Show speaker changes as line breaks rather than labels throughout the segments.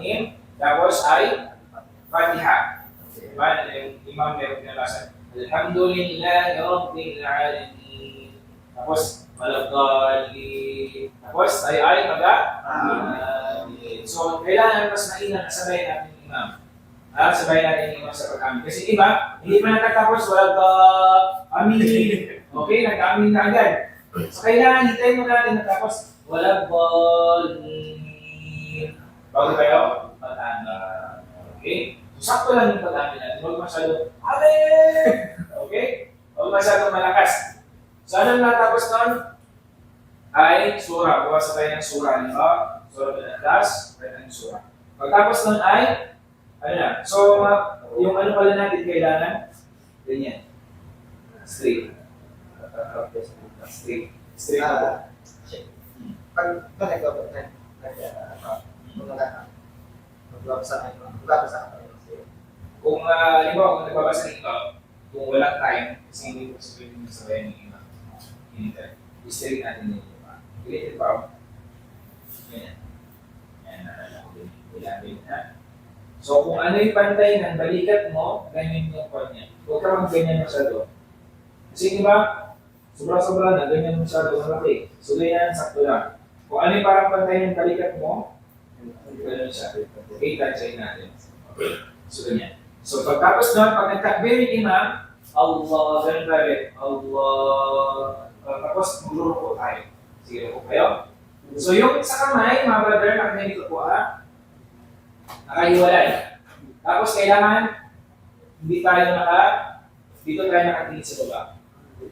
Rahim. Tapos ay Fatiha. Diba? Yung imam meron pinabasa. Alhamdulillahi Rabbil Alamin. Tapos, Malagali. Tapos, tayo ay Amin. So, kailangan mas mainam na sabayin natin yung imam. Sabayin natin yung imam sa pag-amin. Kasi iba, hindi pa natatapos, Amin. Okay, nag-amin na agad. So, kailangan hintayin mo natin natapos, Malagali. Bago tayo, pag-amin. Okay? So, sakto lang yung pag-amin natin. Huwag masyado, Amin! Okay? Huwag masyado malakas. So, anong natapos nun? Ay surah. Bukas tayo ng surah. Surah Al-Ikhlas, ng surah. Pagtapos nun ay, ano na. So, yung ano pala natin kailangan, ganyan. Straight. Straight. Straight na.
Pag nag-abot na, magbabasa ka.
Kung, halimbawa, kung nagbabasa ng ikaw, kung walang time, kasi hindi ko sabihin yung sabayan ng iba. Straight natin yung iba. Related pa ako. Ganyan. Yan. So, kung ano yung pantay ng balikat mo, ganyan yung kanya. Huwag ka mag-ganyan masyado. Kasi di ba, sobra-sobra na, ganyan masyado malaki. So, ganyan, sakto lang. Kung ano yung parang pantay ng balikat mo, ganyan siya. Okay, touch natin. Okay. So, ganyan. So, pagtapos nun, pag nagtakbir yung imam, Allah, ganun tayo. Allah. Tapos, magluruko tayo. Sige, ruko kayo. So, yung sa kamay, mga brother, nakaganito po nakahiwalay. Tapos, kailangan, hindi tayo dito tayo nakatingin sa baba.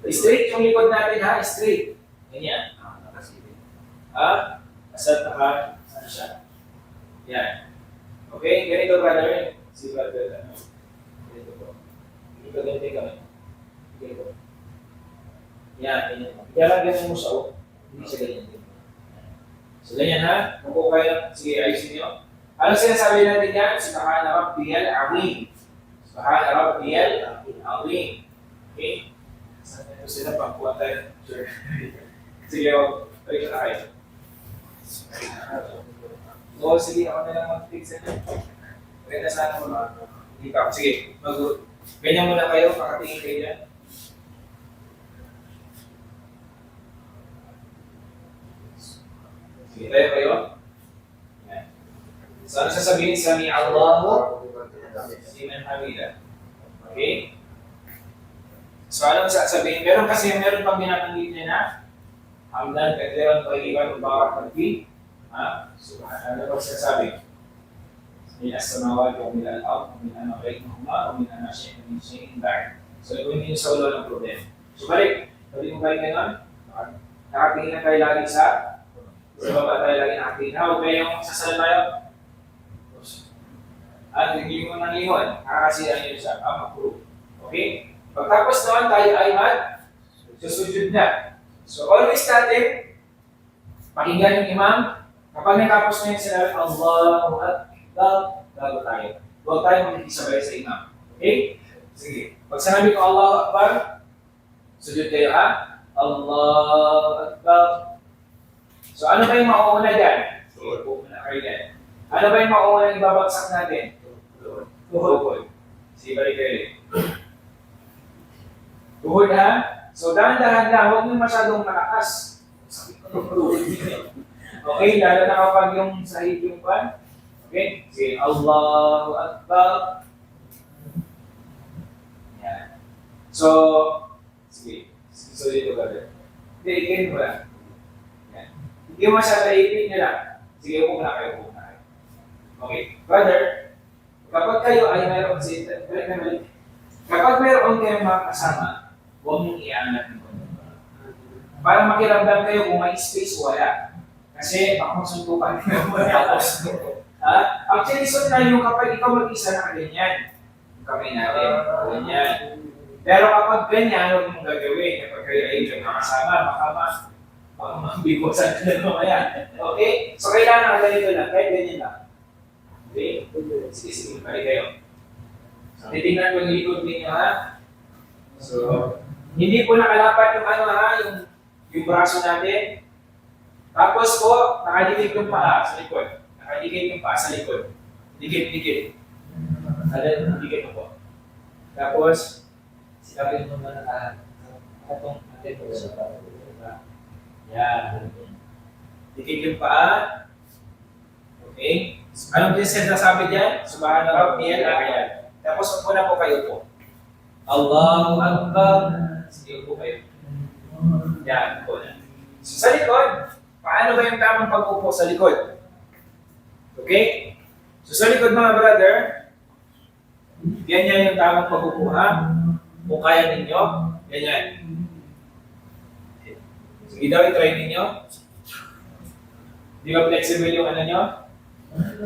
Straight yung likod natin straight. Ganyan. Asal ano siya. Yan. Okay, ganito brother. Si brother, ganito po. Ganito kami. Ganito. Yan, ganyan. Ganyan mo siya, hindi siya ganyan. So, ganyan Mabuo kayo. Sige, ayusin nyo. Ano sinasabi natin yan? Subhana Rabbiyal Azim. Subhana Rabbiyal Azim. Okay? Ito sila pagkuha tayo. Sure. Sige, balik na kayo. So, sige, ako na lang mag-fix ito. Pwede sana mo hindi pa. Sige, ganyan muna kayo, pakatingin kayo dyan. Sige, tayo kayo. Yan. So, ano sasabihin Sami Allahu Liman Hamidah. Okay? So, ano sasabihin? Meron pang binabanggit niya na Hamdan, Katiran, Tayyiban, Mubarak, Magbi. Ano ba sasabi? Min as-samawati wa min al-ard wa min ma bainahuma wa min ma shay'un min shay'in ba'd. So, ito yung sa ulo ng problema. So, balik mo balik ngayon. Nakatingin na tayo lagi sa baba tayo lagi nakatingin. Huwag kayong sasal tayo. At hindi mo nang lingon. Nakakasira nyo siya. Mag-prove. Okay? Pagtapos naman tayo ay susujud na. So, always natin pakinggan yung imam. Kapag natapos na yung sinabi, Allahu Akbar, bago tayo. Huwag tayo magkikisabay sa imam. Okay? Sige. Pag sinabi ko Allahu Akbar, sujud kayo Allahu Akbar. So, ano ba yung mauuna dyan? Pupunta kayo dyan. Ano ba yung mauuna ibabagsak natin? Tuhod. Sige, balik kayo. Tuhod So, dahan-dahan lang. Huwag nyo masyadong malakas. Sakit ko ng tuhod. Okay, lalo na kapag yung sahig yung pan. Okay? Sige, Allahu Akbar. Yan. So, sige. So, dito ka rin. Hindi, ikain mo lang. Yan. Hindi mo masyadong ipin nyo lang. Sige, upo na kayo. Okay. Brother, kapag kayo ay mayroon kapag mayroon kayong mga kasama, huwag mong iangat ng para makiramdam kayo kung may space, wala. Kasi baka magsuntukan kayo tapos. Actually, so na yung kapag ikaw mag-isa na ganyan. Yung kamay natin, ganyan. Pero kapag ganyan, huwag mong gagawin. Kapag kayo ay nakasama, baka mabigosan ka na mamaya. Okay? So kailangan ganito lang, kahit ganyan lang. Okay? Sige, balik kayo. So, titignan ko yung likod ninyo So, hindi po nakalapat yung yung braso natin. Tapos po, nakadikit yung paa sa likod. Nakadikit yung paa sa likod. Dikit. Dikit mo po. Tapos, silapin mo na lahat. Atong natin po sa paa. Yan. Dikit yung paa. Okay? Anong din sinasabi diyan? Subhanallah, yan. Tapos, una po kayo po. Allahu Akbar. Sige po kayo. Yan po na. So, sa likod, paano ba yung tamang pag-upo sa likod? Okay? So, sa likod mga brother, ganyan yung tamang pag-upo ha. Kung kaya ninyo, ganyan. Sige daw, i-try ninyo. Di ba flexible yung ano nyo?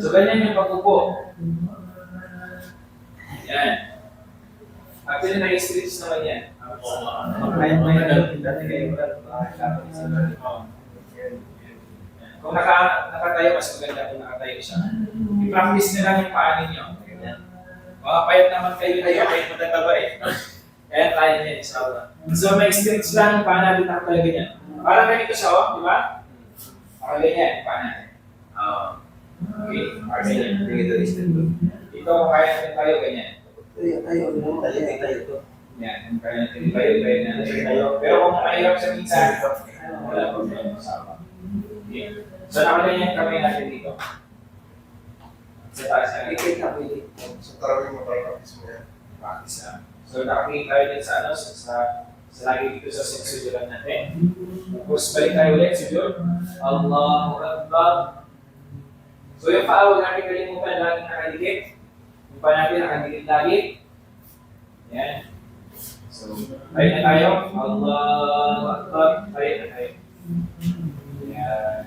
So, ganyan yung pag-upo. Yan. Actually, na-stretch naman yan. Kung nakatayo, mas maganda kung nakatayo siya. I-practice nyo lang yung paa ninyo. Payat naman kayo kahit matataba eh. Kaya kaya niya isa. So, may stretch lang yung paa natin nakatalaga niya. Parang ganito siya, oh, di ba? Nakaganyan yung paa natin. Okay, parang ganyan. Ito, kung kaya natin tayo, ganyan. Yan, kung kaya natin tayo. Pero kung mahirap sa minsan, wala problema sa okay. So, nakaganyan kamay natin dito. Sa taas na
So, tarawin mo para practice mo yan.
practice na. So, nakatingin tayo din sa sa lagi dito sa sujudan natin. Tapos, balik tayo ulit, sujud. Allahu Akbar. So, yung paa, huwag natin kalimutan lagi nakadikit. Yung paa natin nakadikit lagi. Yan. So, tayo na tayo. Allahu Akbar. Tayo na tayo. Yan.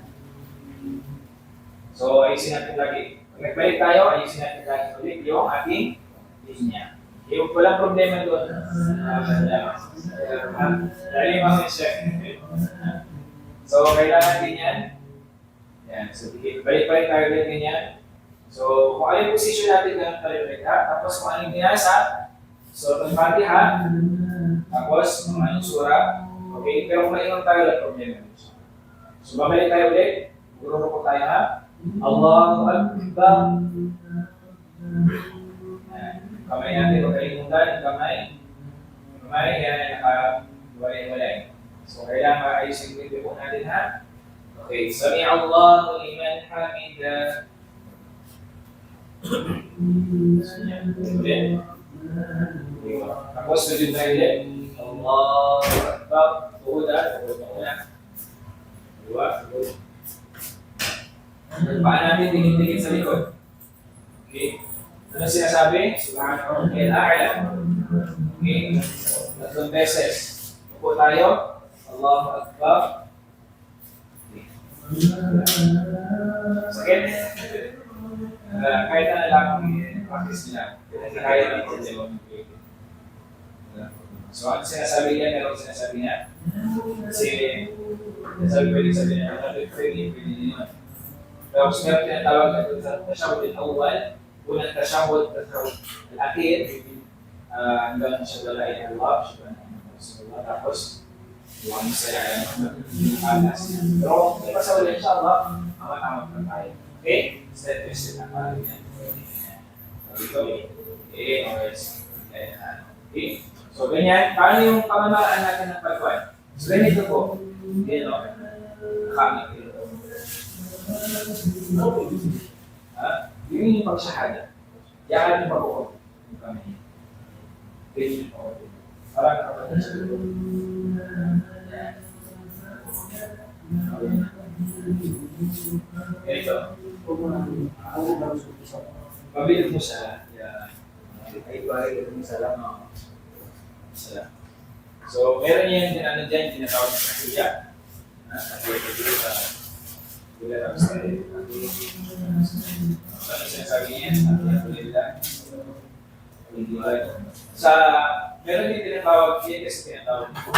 So, ayusin natin lagi. Pag nagbalik tayo, ayusin natin lagi ulit yung ating linya. Yung walang problema doon. Dali yung mga check. So, kailangan din yan. Yan. So, balik-balik tayo ulit ganyan. So, kung ano yung position natin, ganun tayo ulit ha. Tapos, kung ano yung binasa, so, itong Fatiha. Tapos, kung anong sura. Okay? Pero kung maingon tayo, walang problema. So, babalik tayo ulit. Guro po tayo ha. Allahu Akbar. Kamay natin, huwag kalimutan, kamay. Kamay, yan, naka-walay-walay. So, kailangan maayos yung video po natin, ha? Okay, Sami Allahu liman hamida. Tapos, sujud tayo ulit. Allahu Akbar. Tuhod na una. Dua, tuhod. Paan natin, tingin-tingin sa likod. Okay. Ano sinasabi? Subhanallah. Okay. Tatlong beses. Upo tayo. Allahu Akbar. Sakit? Kahit na lang practice nila. Kaya natin. So, ano sinasabi niya? Meron sinasabi niya. Kasi, pwede sabi niya, pwede niya. Tapos meron tinatawag na ito sa tashahud al-awwal. Unang tashahud al-akhir. Hanggang syahadallahi Allah, syahadallahi. Tapos, huwag masaya yung alas. Pero kung sa ulit, insyaAllah, amat-amat na tayo. Okay? Step by step na tayo yan. Dito, okay. So, ganyan. Paano yung pamamaraan natin ng pagkuhan? So, ganito po. Ganyan, no? Nakamit dito. Yun yung pag-shahada. Yakan yung pag-ukod. Yung kami. Ganyan po. Parang kapatid sa dito. Ganito. Pabilit mo siya. Ay, bari mo sa lang. So, meron yan dyan, tinatawag sa kuya. Wala lang sa ano sinasabi niya? Sa meron din tinatawag siya kasi tinatawag yung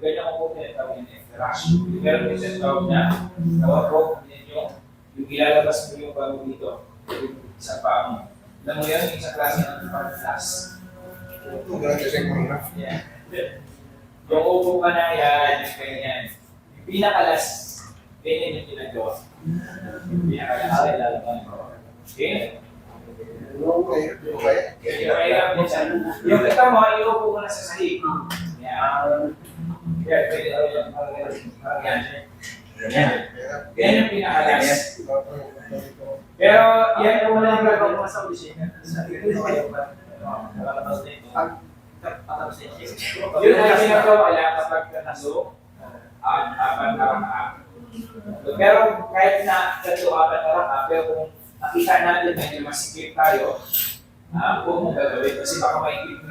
ganyan ko po tinatawag niya interaction. Meron din tinatawag niya tawag ko yung ilalabas mo yung bago dito sa paa mo. Alam mo yan, yung sa klase ng pag-class.
Ito, ganun kasi yung mga.
Yung upo ka na yan, ganyan. Yung pinakalas, ganyan yung ginagawa. Pinakalas ay lalabang. Okay?
Okay, okay.
Mahirap din siya. Yung kita mo, iupo ko na sa sahig. Yan. Yan, pwede ako yan. Parang yan. Ganyan. Yan yung pinakalas. Pero yan yung wala yung gagawin mo sa audition. Yun ang pinakawala kapag naso ang apat na raka. Pero kahit na tatlo apat na raka, pero kung nakita natin medyo masikip tayo, huwag mong gagawin kasi baka maikip mo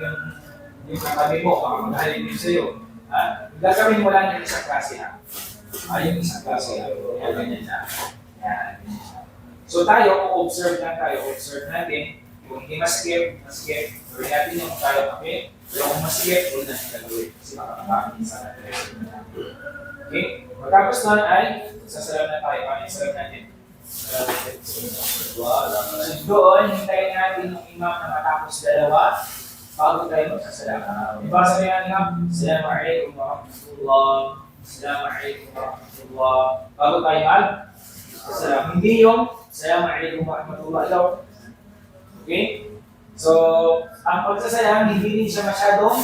yung katabi mo, baka maghalin din sa'yo. Gagawin mo lang yung isang klase ha. Yung isang klase ha. Yan, ganyan siya. Yan, ganyan siya. So tayo, kung observe lang tayo, observe natin. Kung hindi maskip, gawin natin yung tayo kami. Pero kung maskip, huwag natin gagawin. Kasi baka makakin sa natin. Okay? Pagkapos nun ay, sasalam na tayo. Paano yung salam natin? So doon, hintayin natin yung imam na matapos dalawa bago tayo magsasalam. Diba sabi nga nga, Assalamualaikum warahmatullah, Assalamualaikum warahmatullah, bago tayo magsasalam. Hindi yung Assalamualaikum warahmatullah daw. Okay? So, ang pagsasalam, hindi din siya masyadong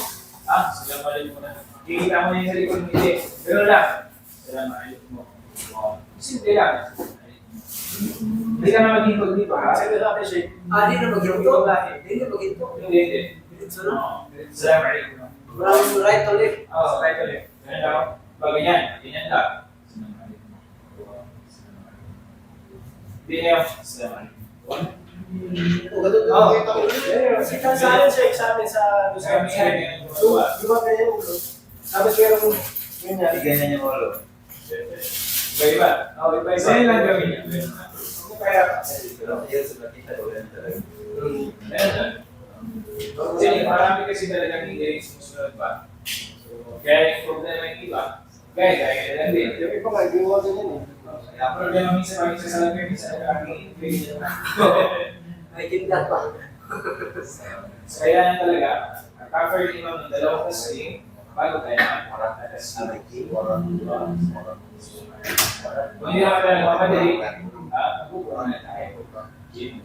Assalamualaikum warahmatullah. Kikita mo na yung sa likod, hindi. Pero lang, Assalamualaikum warahmatullah. Simple lang. Hindi ka na maghintog dito, ha?
Di na mag-ginto? Di na mag-ginto?
Hindi. Assalamualaikum.
From right to left.
Right ulit. Ganyan lang. Pag ganyan, ganyan lang. Hindi na yung Assalamualaikum.
Ganun din nakita ko.
Kita sa akin sa examen sa So, di ba ganyan yung ulo? Tapos meron mo, ganyan.
Ganyan yung ulo.
Iba-iba. Iba-iba. Ganyan lang gawin niya. Kung kaya,
Pero yun sa nakita ko yan talaga.
ganyan lang. Kasi marami kasi talagang hindi rin sumusunod pa. Kaya yung problema yung iba, gaya lang din.
Yung iba nga, ginawa ganyan eh.
Ang problema minsan pag isa sa lagay, minsan nagkakaking inflation na.
May kidnap pa.
Kaya yan talaga, ang cover yung imam ng dalawang tasking, bago tayo naman parang tasking. Kung hindi naman tayo mamadali, magpupunan na tayo. Gym.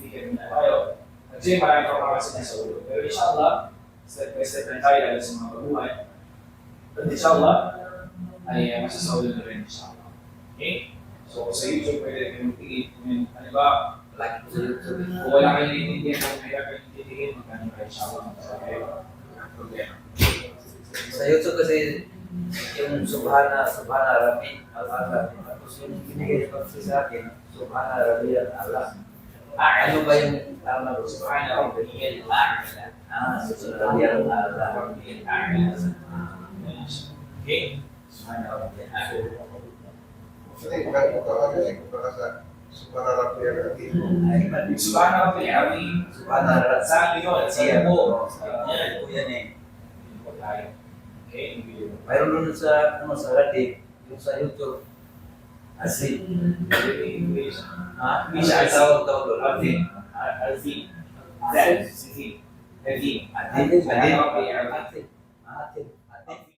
Bigyan na tayo. Kasi marami pa mga kasi sa ulo. Pero inshallah, step by step na tayo lalo sa mga babuhay. But inshallah, ay masasaulo na rin inshallah. Okay? So sa YouTube, pwede kayo magtigil. Kung ano ba,
Lagi ko sa YouTube.
kung wala kayo naiintindihan, kung may kayo naiintindihan, magkano kayo inshallah. Magkano kayo problema.
Sa YouTube kasi yung Subhana Rabbi al-Allah. Tapos yung binigay ko sa akin, Subhana Rabbi al-Allah. Ano ba yung tama ko?
Subhana Rabbiyal A'la.
Subhana Rabbi al-Allah.
Rabbiyal A'la. Okay? Subhana Rabbiyal A'la.
Kasi kahit ka ano eh, kung baka sa sumararap yan natin.
Subhana Rabbiyal Azim.
Subhana Rabbi.
Sa akin yun, sa mo.
Yan po yan eh.
Okay?
Mayroon doon sa Reddit, yung sa YouTube. Asli.
English.
Hindi siya tawag doon.
Azim. Azim. Azim. Azim.
Adin.
Subhana Rabbiyal Azim.
Atin.